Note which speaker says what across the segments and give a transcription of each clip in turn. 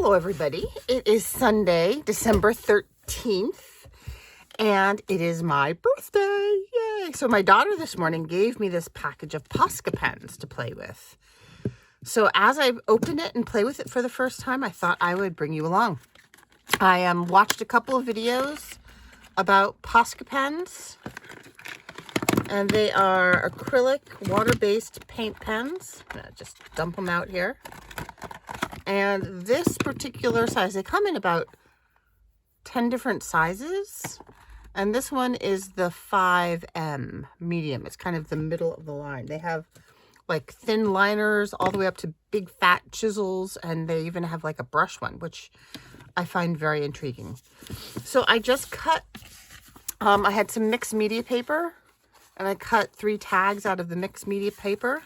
Speaker 1: Hello everybody, it is Sunday, December 13th, and it is my birthday, yay! So my daughter this morning gave me this package of Posca pens to play with. So as I opened it and play with it for the first time, I thought I would bring you along. I watched a couple of videos about Posca pens, and they are acrylic water-based paint pens. I'm gonna just dump them out here. And this particular size, they come in about 10 different sizes. And this one is the 5M medium. It's kind of the middle of the line. They have like thin liners all the way up to big fat chisels. And they even have like a brush one, which I find very intriguing. So I just cut, I had some mixed media paper. And I cut 3 tags out of the mixed media paper.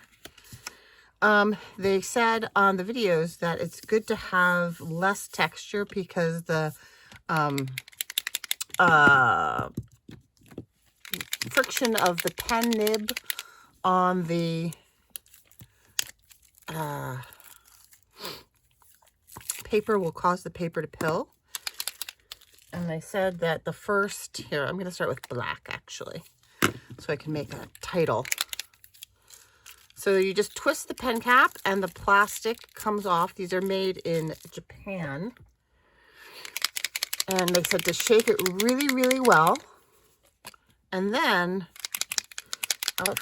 Speaker 1: They said on the videos that it's good to have less texture because the friction of the pen nib on the paper will cause the paper to pill. And they said that the first, here, I'm going to start with black actually, so I can make a title. So you just twist the pen cap and the plastic comes off. These are made in Japan. And they said to shake it really, really well. And then,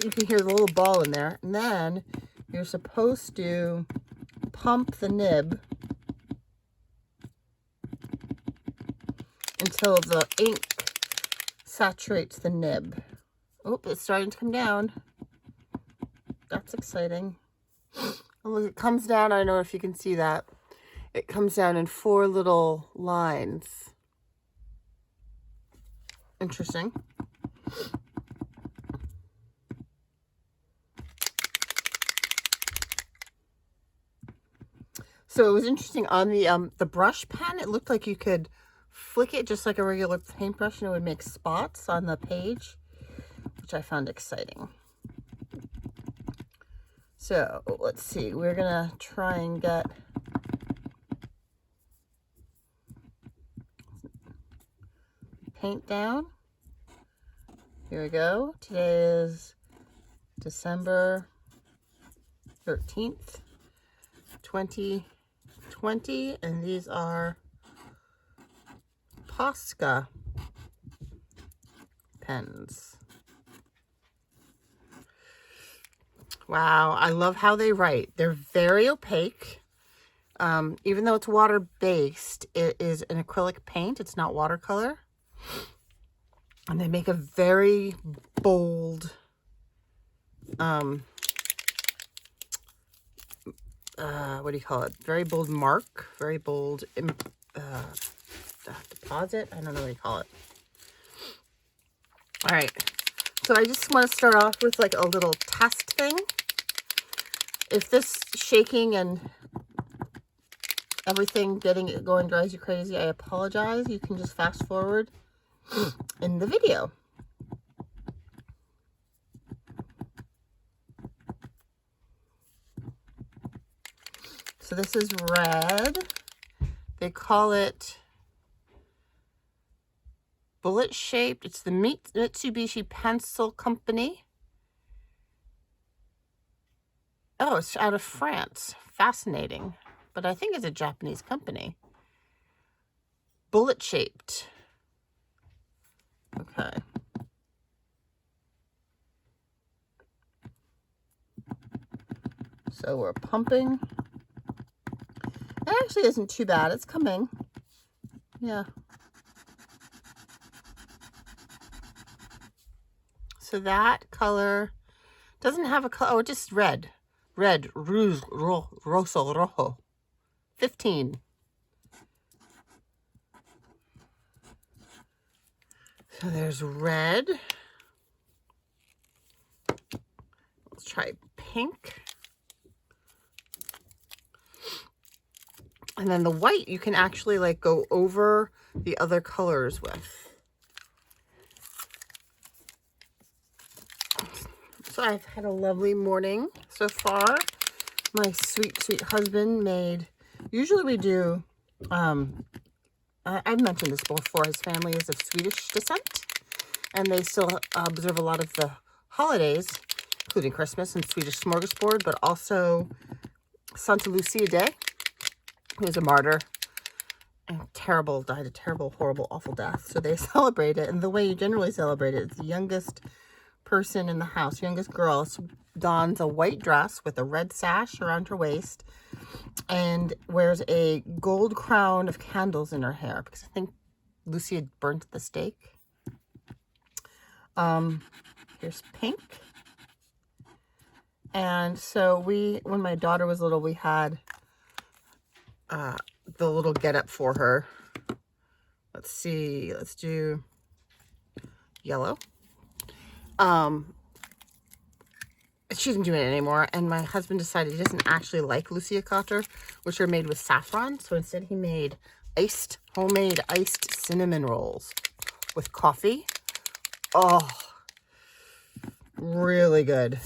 Speaker 1: you can hear the little ball in there. And then you're supposed to pump the nib until the ink saturates the nib. Oh, it's starting to come down. That's exciting. Oh, look, it comes down. I don't know if you can see that. It comes down in 4 little lines. Interesting. So it was interesting on the brush pen. It looked like you could flick it just like a regular paintbrush and it would make spots on the page, which I found exciting. So let's see, we're gonna try and get paint down. Here we go. Today is December 13th, 2020, and these are Posca pens. Wow, I love how they write. They're very opaque. Even though it's water-based, it is an acrylic paint. It's not watercolor. And they make a very bold, what do you call it? Very bold mark, very bold deposit. I don't know what you call it. All right. So I just want to start off with like a little test thing. If this shaking and everything getting it going drives you crazy, I apologize. You can just fast forward in the video. So this is red. They call it bullet shaped. It's the Mitsubishi Pencil Company. Oh, it's out of France. Fascinating. But I think it's a Japanese company. Bullet shaped. Okay. So we're pumping. It actually isn't too bad. It's coming. Yeah. So that color doesn't have a color. Oh, just red. Red, rouge, rosso, rojo. 15. So there's red. Let's try pink. And then the white you can actually like go over the other colors with. So I've had a lovely morning so far. My sweet, sweet husband made, usually we do I've mentioned this before. His family is of Swedish descent, and they still observe a lot of the holidays, including Christmas and Swedish smorgasbord, but also Santa Lucia Day, who was a martyr and died a terrible, horrible, awful death. So they celebrate it, and the way you generally celebrate it is the youngest person in the house, youngest girl, dons a white dress with a red sash around her waist and wears a gold crown of candles in her hair, because I think Lucy had burnt the stake. Here's pink. And so when my daughter was little, we had the little get up for her. Let's see, let's do yellow. She didn't do it anymore, and my husband decided he doesn't actually like Lucia Cotter, which are made with saffron. So instead he made homemade iced cinnamon rolls with coffee. Oh, really good.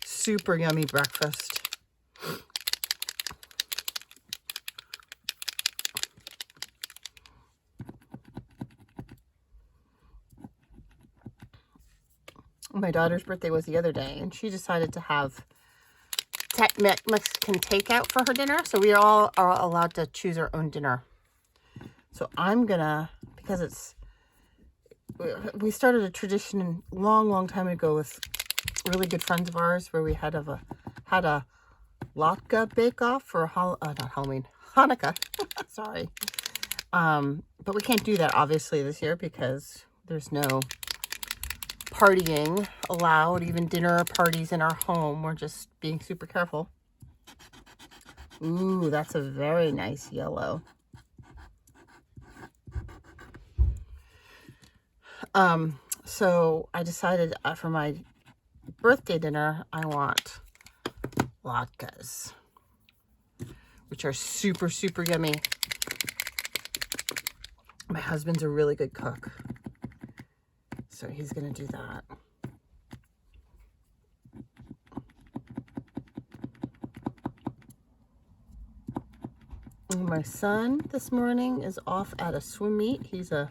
Speaker 1: Super yummy breakfast. My daughter's birthday was the other day, and she decided to have Mexican takeout for her dinner. So we all are allowed to choose our own dinner. So I'm gonna, because we started a tradition a long time ago with really good friends of ours, where we had a latke bake-off for not Halloween, Hanukkah. Sorry. But we can't do that obviously this year because there's no partying allowed, even dinner parties in our home. We're just being super careful. Ooh, that's a very nice yellow. So I decided for my birthday dinner, I want latkes, which are super yummy. My husband's a really good cook, so he's gonna do that. And my son this morning is off at a swim meet. He's a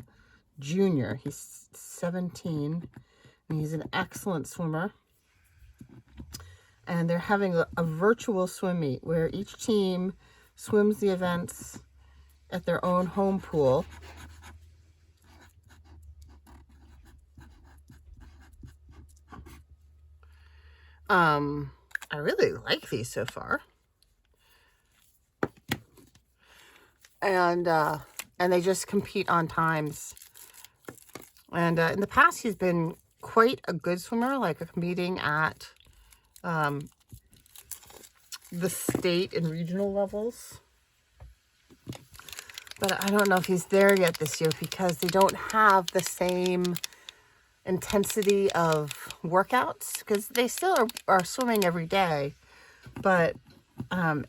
Speaker 1: junior. He's 17, and he's an excellent swimmer. And they're having a virtual swim meet where each team swims the events at their own home pool. I really like these so far. And they just compete on times. And in the past, he's been quite a good swimmer, like competing at the state and regional levels. But I don't know if he's there yet this year because they don't have the same intensity of workouts, because they still are swimming every day, but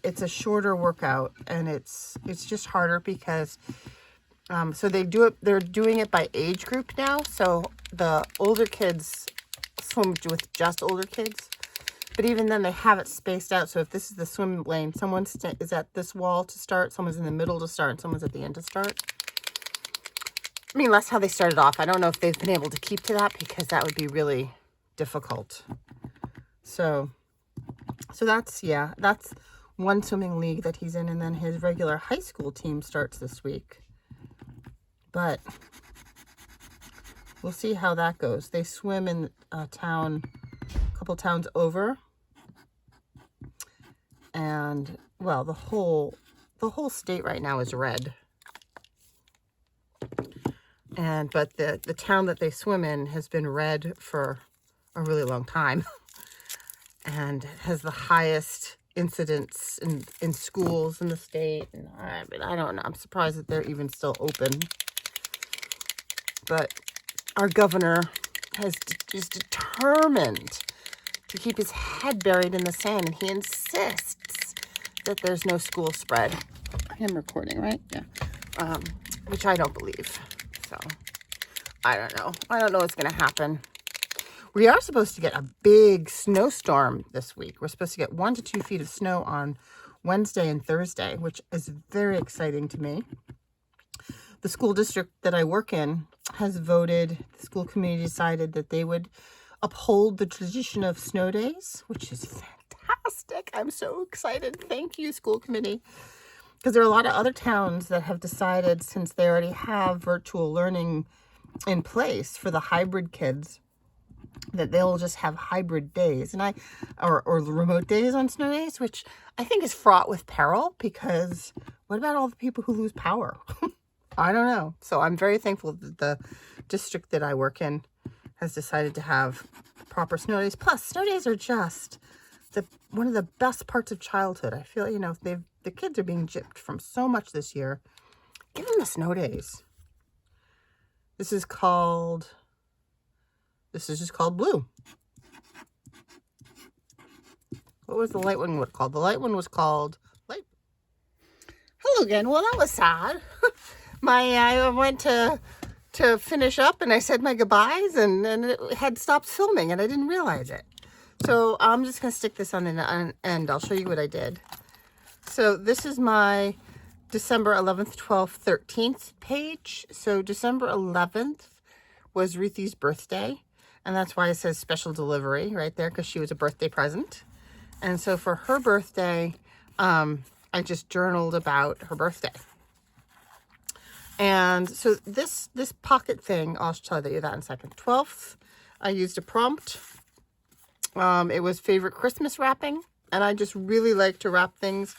Speaker 1: it's a shorter workout, and it's just harder because so they're doing it by age group now. So the older kids swim with just older kids, but even then they have it spaced out. So if this is the swim lane, someone is at this wall to start, someone's in the middle to start, and someone's at the end to start. I mean, that's how they started off. I don't know if they've been able to keep to that, because that would be really difficult. So that's one swimming league that he's in, and then his regular high school team starts this week. But we'll see how that goes. They swim in a couple towns over, and well, the whole state right now is red. But the town that they swim in has been red for a really long time, and has the highest incidence in schools in the state. And I don't know. I'm surprised that they're even still open. But our governor is determined to keep his head buried in the sand, and he insists that there's no school spread. I am recording, right? Yeah. Which I don't believe. So I don't know. I don't know what's going to happen. We are supposed to get a big snowstorm this week. We're supposed to get 1 to 2 feet of snow on Wednesday and Thursday, which is very exciting to me. The school district that I work in has voted, the school committee decided that they would uphold the tradition of snow days, which is fantastic. I'm so excited. Thank you, school committee. Because there are a lot of other towns that have decided, since they already have virtual learning in place for the hybrid kids, that they'll just have hybrid days or remote days on snow days, which I think is fraught with peril, because what about all the people who lose power? I don't know. So I'm very thankful that the district that I work in has decided to have proper snow days. Plus, snow days are just one of the best parts of childhood. I feel, the kids are being gypped from so much this year. Give them the snow days. This is just called Blue. What was the light one called? The light one was called Light. Hello again. Well, that was sad. I went to finish up and I said my goodbyes and it had stopped filming and I didn't realize it. So I'm just going to stick this on the end. I'll show you what I did. So this is my December 11th, 12th, 13th page. So December 11th was Ruthie's birthday. And that's why it says special delivery right there, because she was a birthday present. And so for her birthday, I just journaled about her birthday. And so this pocket thing, I'll tell you that in a second. 12th, I used a prompt. It was favorite Christmas wrapping. And I just really like to wrap things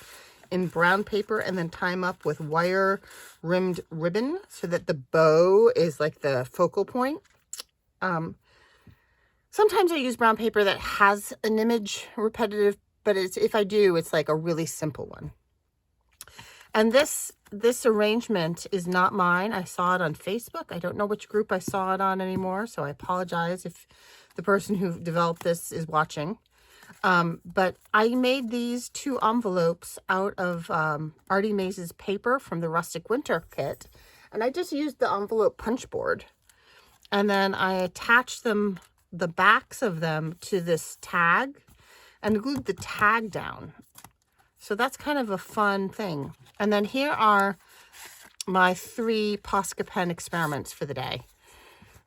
Speaker 1: in brown paper and then tie them up with wire rimmed ribbon so that the bow is like the focal point. Sometimes I use brown paper that has an image repetitive, but if I do, it's like a really simple one. And this arrangement is not mine. I saw it on Facebook. I don't know which group I saw it on anymore, so I apologize if the person who developed this is watching. But I made these 2 envelopes out of Artie Maze's paper from the Rustic Winter kit. And I just used the envelope punch board. And then I attached them, the backs of them, to this tag and glued the tag down. So that's kind of a fun thing. And then here are my 3 Posca pen experiments for the day.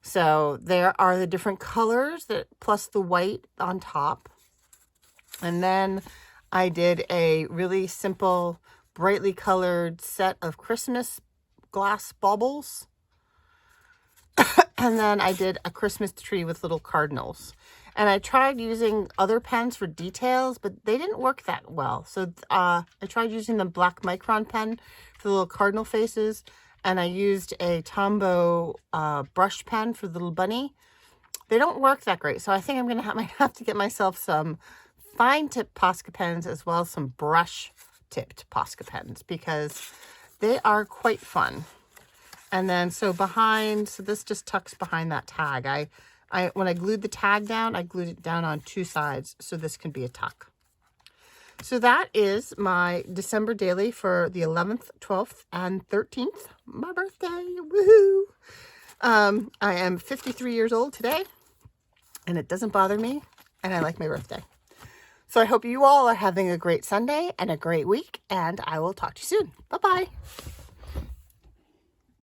Speaker 1: So there are the different colors plus the white on top. And then I did a really simple, brightly colored set of Christmas glass baubles. And then I did a Christmas tree with little cardinals. And I tried using other pens for details, but they didn't work that well. So I tried using the black micron pen for the little cardinal faces. And I used a Tombow brush pen for the little bunny. They don't work that great. So I think I'm might have to get myself some fine tip Posca pens as well as some brush tipped Posca pens, because they are quite fun. And then so this just tucks behind that tag. When I glued the tag down, I glued it down on 2 sides so this can be a tuck. So that is my December daily for the 11th, 12th, and 13th. My birthday, woohoo! I am 53 years old today, and it doesn't bother me, and I like my birthday. So I hope you all are having a great Sunday and a great week, and I will talk to you soon. Bye-bye.